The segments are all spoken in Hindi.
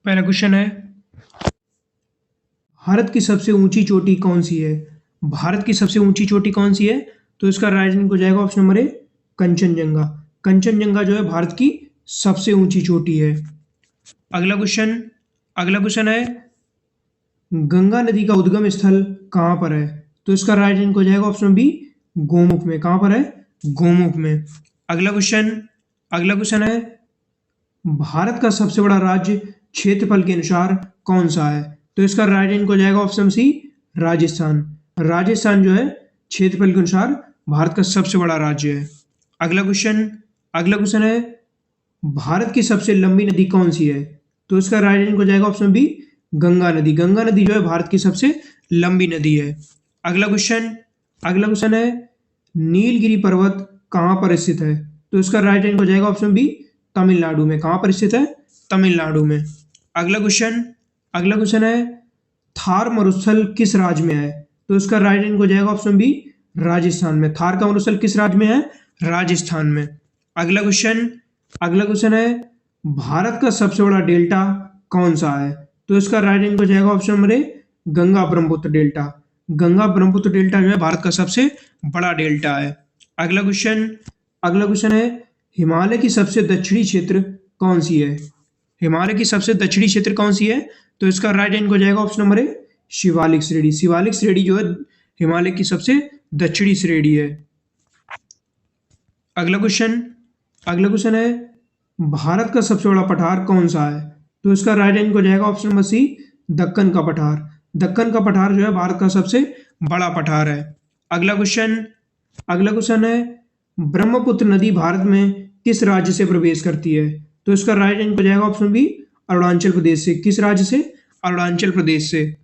पहला क्वेश्चन है, भारत की सबसे ऊंची चोटी कौन सी है? भारत की सबसे ऊंची चोटी कौन सी है? तो इसका राइट आंसर हो जाएगा option number A, Kanchenjunga. Kanchenjunga जो है भारत की सबसे ऊंची चोटी है। अगला क्वेश्चन है, गंगा नदी का उद्गम स्थल कहाँ पर है? तो इसका राइट आंसर हो जाएगा ऑप्शन बी, गोमुख में। कहाँ पर है? गोमुख में। अगला क्वेश्चन है, भारत का सबसे बड़ा राज्य क्षेत्रफल के अनुसार कौन सा है? तो इसका राइट आंसर हो जाएगा ऑप्शन सी, राजस्थान। राजस्थान जो है क्षेत्रफल के अनुसार भारत का सबसे बड़ा राज्य है। अगला क्वेश्चन है, भारत की सबसे लंबी नदी कौन सी है? तो इसका राइट आंसर हो जाएगा ऑप्शन बी, गंगा नदी। गंगा नदी जो है भारत की सबसे लंबी नदी है। अगला क्वेश्चन है, नीलगिरी पर्वत कहाँ पर स्थित है? तो इसका राइट आंसर हो जाएगा ऑप्शन बी, तमिलनाडु में। कहाँ पर स्थित है? तमिलनाडु में। अगला क्वेश्चन है, थार मरुस्थल किस राज्य में है? तो इसका राइट आंसर हो जाएगा ऑप्शन बी, राजस्थान में। थार का मरुस्थल किस राज्य में है? राजस्थान में। अगला क्वेश्चन है, भारत का सबसे बड़ा डेल्टा कौन सा है? तो इसका राइट आंसर हो जाएगा option number A, Ganga Brahmaputra delta. Ganga Brahmaputra delta जो है भारत का सबसे बड़ा डेल्टा है। अगला क्वेश्चन है, हिमालय की सबसे दक्षिणी क्षेत्र कौन सी है? हिमालय की सबसे दक्षिणी क्षेत्र कौन सी है? तो इसका राइट आंसर हो जाएगा ऑप्शन नंबर ए, शिवालिक श्रेणी। शिवालिक श्रेणी जो है हिमालय की सबसे दक्षिणी श्रेणी है। अगला क्वेश्चन है, भारत का सबसे बड़ा पठार कौन सा है? तो इसका राइट आंसर हो जाएगा ऑप्शन नंबर सी, दक्कन का पठार। दक्कन का पठार जो है भारत का सबसे बड़ा पठार है। अगला क्वेश्चन है, ब्रह्मपुत्र नदी भारत में किस राज्य से प्रवेश करती है? तो इसका राइट आंसर हो जाएगा ऑप्शन बी, अरुणाचल प्रदेश से। किस राज्य से? अरुणाचल प्रदेश से।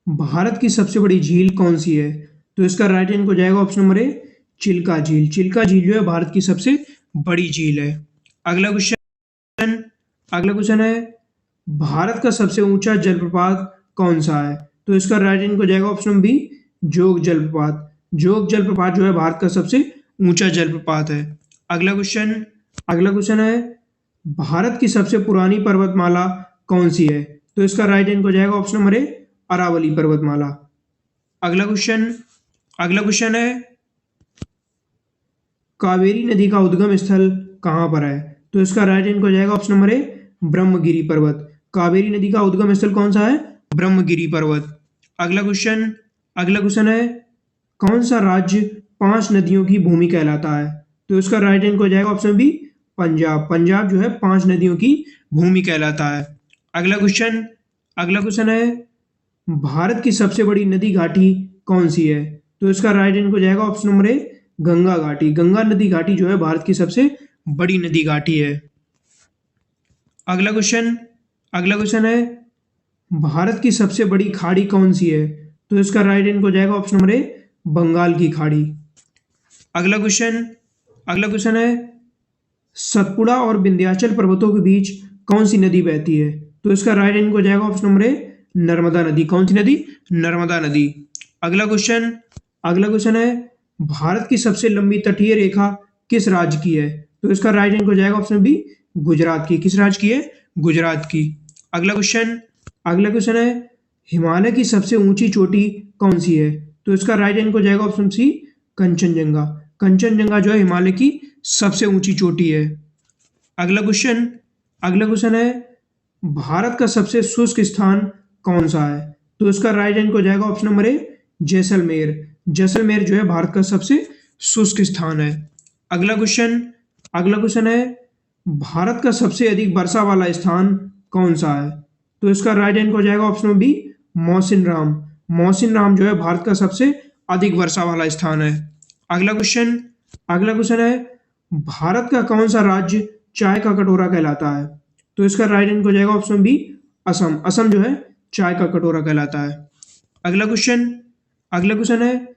भारत की सबसे बड़ी झील कौन सी है? तो इसका राइट आंसर हो जाएगा ऑप्शन नंबर ए, चिल्का झील। चिल्का झील जो है भारत की सबसे बड़ी झील है। अगला क्वेश्चन है, भारत का सबसे ऊंचा जलप्रपात कौन सा है? तो इसका राइट आंसर हो जाएगा ऑप्शन बी, जोग जलप्रपात। जोग जलप्रपात जो है भारत का सबसे ऊंचा जलप्रपात है। अगला क्वेश्चन है, भारत की सबसे पुरानी पर्वतमाला कौन सी है? तो इसका राइट आंसर हो जाएगा ऑप्शन नंबर ए, अरावली पर्वतमाला। अगला क्वेश्चन है, कावेरी नदी का उद्गम स्थल कहाँ पर है? तो इसका राइट आंसर हो जाएगा ऑप्शन नंबर ए, ब्रह्मगिरी पर्वत। कावेरी नदी का उद्गम स्थल कौन सा है? ब्रह्मगिरी पर्वत। अगला क्वेश्चन है, कौन सा राज्य 5 नदियों की भूमि कहलाता है? तो इसका राइट आंसर हो जाएगा ऑप्शन बी, पंजाब। पंजाब जो है 5 नदियों की भूमि कहलाता है। अगला क्वेश्चन है, भारत की सबसे बड़ी नदी घाटी कौन सी है? तो इसका राइट आंसर हो जाएगा ऑप्शन नंबर ए, गंगा घाटी। गंगा नदी घाटी जो है भारत की सबसे बड़ी नदी घाटी है। अगला क्वेश्चन है, भारत की सबसे बड़ी खाड़ी कौन सी है? तो इसका राइट आंसर हो जाएगा ऑप्शन नंबर ए, बंगाल की खाड़ी। अगला क्वेश्चन है, सतपुड़ा और विंध्याचल पर्वतों के बीच कौन सी नदी बहती है? तो इसका राइट आंसर हो जाएगा ऑप्शन नंबर ए, नर्मदा नदी। कौन सी नदी? नर्मदा नदी। अगला क्वेश्चन है, भारत की सबसे लंबी तटीय रेखा किस राज्य की है? तो इसका राइट आंसर हो जाएगा ऑप्शन बी, गुजरात की। किस राज्य की है? गुजरात की। अगला क्वेश्चन है, हिमालय की सबसे ऊंची चोटी कौन सी है? तो इसका राइट आंसर हो जाएगा ऑप्शन सी, कंचनजंगा। कंचनजंगा जो है हिमालय की सबसे ऊंची चोटी है। अगला क्वेश्चन है, भारत का सबसे शुष्क स्थान कौन सा है? तो इसका राइट आंसर हो जाएगा option number A, Jaisalmer. Jaisalmer जो है भारत का सबसे शुष्क स्थान है। अगला क्वेश्चन है, भारत का सबसे अधिक वर्षा वाला स्थान कौन सा है? तो इसका राइट आंसर हो जाएगा ऑप्शन बी, मौसिनराम। मौसिनराम जो है भारत का सबसे अधिक वर्षा वाला स्थान है। अगला क्वेश्चन है, भारत का कौन सा राज्य चाय का कटोरा कहलाता है? तो इसका राइट आंसर हो जाएगा ऑप्शन बी, असम। असम जो है चाय का कटोरा कहलाता है। अगला क्वेश्चन है,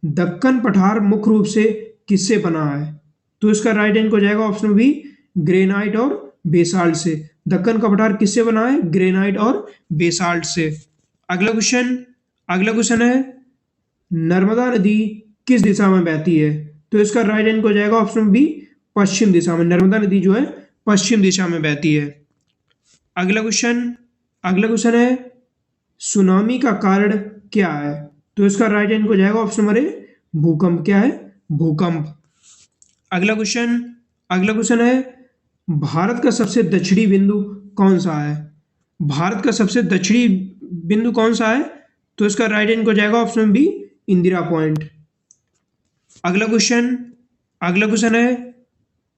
दक्कन पठार मुख्य रूप से किससे बना है? तो इसका राइट आंसर हो जाएगा ऑप्शन बी, ग्रेनाइट और बेसाल्ट से। दक्कन का पठार किससे बना है? ग्रेनाइट और बेसाल्ट से। अगला क्वेश्चन है, नर्मदा नदी किस दिशा में बहती है? तो इसका राइट आंसर हो जाएगा ऑप्शन बी, पश्चिम दिशा में। नर्मदा नदी जो है पश्चिम दिशा में बहती है। अगला क्वेश्चन है सुनामी का कारण क्या है? तो इसका राइट आंसर हो जाएगा ऑप्शन नंबर ए भूकंप। क्या है? भूकंप। अगला क्वेश्चन है भारत का सबसे दक्षिणी बिंदु कौन सा है? भारत का सबसे दक्षिणी बिंदु कौन सा है? तो इसका राइट आंसर हो जाएगा ऑप्शन बी इंदिरा पॉइंट। अगला क्वेश्चन है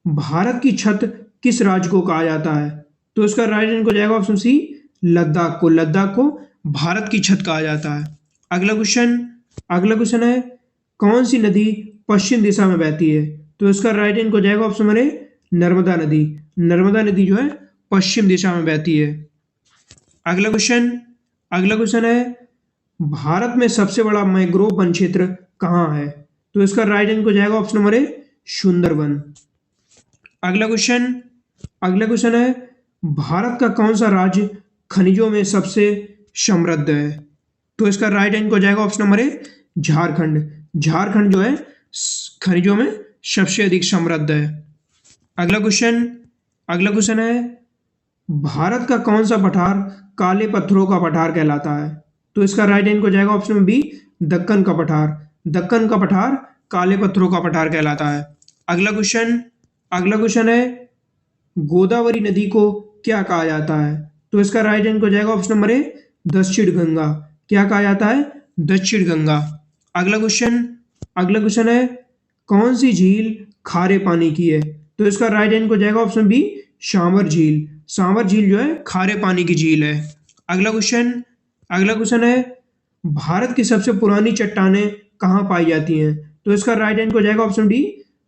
भारत की छत किस राज्य को कहा जाता है? तो इसका राइट आंसर हो जाएगा ऑप्शन सी लद्दाख को। लद्दाख को भारत की छत कहा जाता है। अगला क्वेश्चन है कौन सी नदी पश्चिम दिशा में बहती है? तो इसका राइट आंसर हो जाएगा ऑप्शन नंबर ए नर्मदा नदी। नर्मदा नदी जो है पश्चिम दिशा में बहती है। अगला क्वेश्चन है भारत में सबसे बड़ा मैंग्रोव वन क्षेत्र कहाँ है? तो इसका राइट आंसर हो जाएगा ऑप्शन नंबर ए सुंदरवन। अगला क्वेश्चन है भारत का कौन सा राज्य खनिजों में सबसे समृद्ध है? तो इसका राइट आंसर हो जाएगा option number A Jharkhand. Jharkhand जो है खनिजों में सबसे अधिक समृद्ध है। अगला क्वेश्चन है भारत का कौन सा पठार काले पत्थरों का पठार कहलाता है? तो इसका राइट आंसर हो जाएगा ऑप्शन बी दक्कन का पठार। दक्कन का पठार काले पत्थरों का पठार कहलाता है। अगला क्वेश्चन है गोदावरी नदी को क्या कहा जाता है? तो इसका राइट आंसर हो जाएगा ऑप्शन नंबर ए दक्षिण गंगा। क्या कहा जाता है? दक्षिण गंगा। अगला क्वेश्चन है कौन सी झील खारे पानी की है? तो इसका राइट आंसर हो जाएगा ऑप्शन बी सांवर झील। सांवर झील जो है खारे पानी की झील है। अगला क्वेश्चन है भारत की सबसे पुरानी चट्टानें कहाँ पाई जाती हैं? तो इसका राइट आंसर हो जाएगा ऑप्शन डी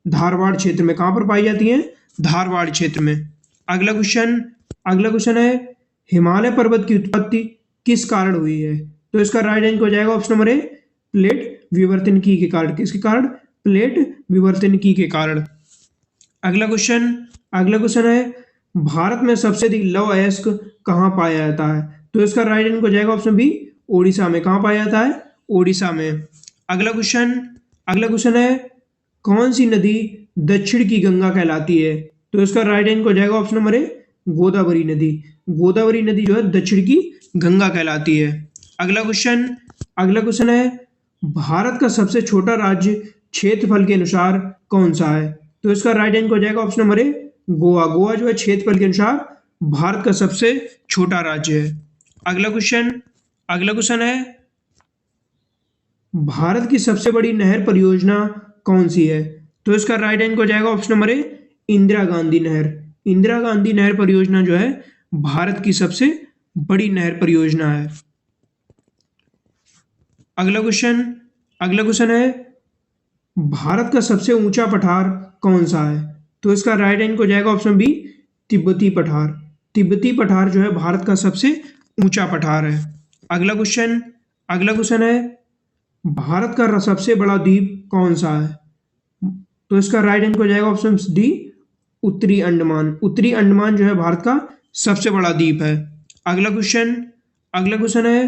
धारवाड़ क्षेत्र में। कहाँ पर पाई जाती हैं? धारवाड़ क्षेत्र में। अगला क्वेश्चन है हिमालय पर्वत की उत्पत्ति किस कारण हुई है? तो इसका राइट आंसर हो जाएगा ऑप्शन नंबर ए प्लेट विवर्तनिकी के कारण। किसके कारण? प्लेट विवर्तनिकी के कारण। अगला क्वेश्चन है भारत में सबसे अधिक लौह अयस्क कहाँ पाया जाता है? तो इसका राइट आंसर हो जाएगा ऑप्शन बी ओडिशा में। कहाँ पाया जाता है? ओडिशा में। अगला क्वेश्चन है कौन सी नदी दक्षिण की गंगा कहलाती है? तो इसका राइट आंसर हो जाएगा ऑप्शन नंबर ए गोदावरी नदी। गोदावरी नदी जो है दक्षिण की गंगा कहलाती है। अगला क्वेश्चन है भारत का सबसे छोटा राज्य क्षेत्रफल के अनुसार कौन सा है? तो इसका राइट आंसर हो जाएगा option number A Goa. Goa जो है क्षेत्रफल के अनुसार भारत का सबसे छोटा राज्य है। अगला क्वेश्चन है भारत की सबसे बड़ी नहर परियोजना कौन सी है? तो इसका राइट आंसर हो जाएगा option number A Indira Gandhi नहर। इंदिरा गांधी नहर परियोजना जो है भारत की सबसे बड़ी नहर परियोजना है। अगला क्वेश्चन है भारत का सबसे ऊंचा पठार कौन सा है? तो इसका राइट आंसर हो जाएगा ऑप्शन बी तिब्बती पठार। तिब्बती पठार जो है भारत का सबसे ऊंचा पठार है। अगला क्वेश्चन है भारत का सबसे बड़ा द्वीप कौन सा है? तो इसका राइट आंसर हो जाएगा ऑप्शन डी उत्तरी अंडमान। उत्तरी अंडमान जो है भारत का सबसे बड़ा द्वीप है। अगला क्वेश्चन है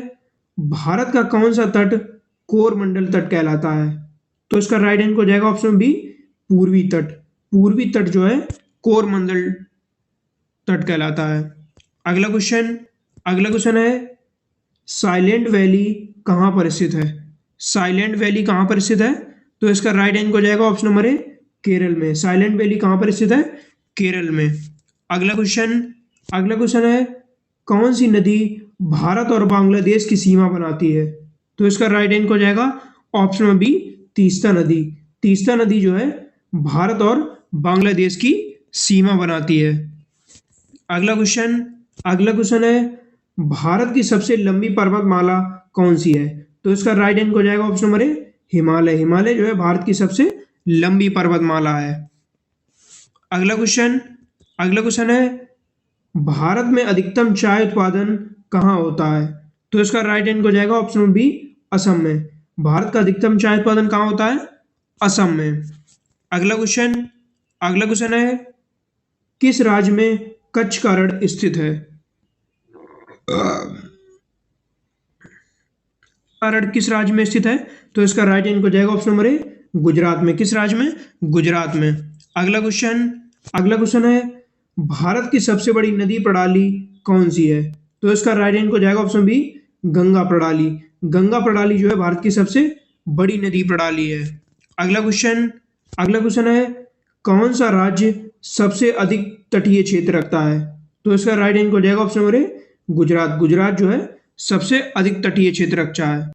भारत का कौन सा तट कोरमंडल तट कहलाता है? तो इसका राइट आंसर हो जाएगा ऑप्शन बी पूर्वी तट। पूर्वी तट जो है कोरमंडल तट कहलाता है। अगला क्वेश्चन है साइलेंट वैली कहाँ पर स्थित है? साइलेंट वैली कहाँ पर स्थित है? तो इसका राइट आंसर हो जाएगा ऑप्शन नंबर ए केरल में। साइलेंट वैली कहाँ पर स्थित है? केरल में। अगला क्वेश्चन है कौन सी नदी भारत और बांग्लादेश की सीमा बनाती है? तो इसका राइट आंसर हो जाएगा ऑप्शन नंबर बी तीस्ता नदी। तीस्ता नदी जो है भारत और बांग्लादेश की सीमा बनाती है। अगला क्वेश्चन है भारत की सबसे लंबी पर्वतमाला कौन सी है? तो इसका राइट आंसर हो जाएगा option number A Himalaya. Himalaya जो है भारत की सबसे लंबी पर्वतमाला है। अगला क्वेश्चन है भारत में अधिकतम चाय उत्पादन कहाँ होता है? तो इसका राइट आंसर हो जाएगा ऑप्शन नंबर बी असम में। भारत का अधिकतम चाय उत्पादन कहाँ होता है? असम में। अगला क्वेश्चन है किस राज्य में कच्छ का रण स्थित है? रण किस राज्य में स्थित है? तो इसका राइट आंसर हो जाएगा ऑप्शन नंबर ए गुजरात में। किस राज्य में? गुजरात में। अगला क्वेश्चन है भारत की सबसे बड़ी नदी प्रणाली कौन सी है? तो इसका राइट आंसर हो जाएगा ऑप्शन बी, गंगा प्रणाली। गंगा प्रणाली जो है भारत की सबसे बड़ी नदी प्रणाली है। अगला क्वेश्चन अगला क्वेश्चन है, कौन सा राज्य सबसे अधिक तटीय क्षेत्र रखता है? तो इसका राइट आंसर हो जाएगा option number A, Gujarat. Gujarat जो है सबसे अधिक तटीय क्षेत्र रखता है।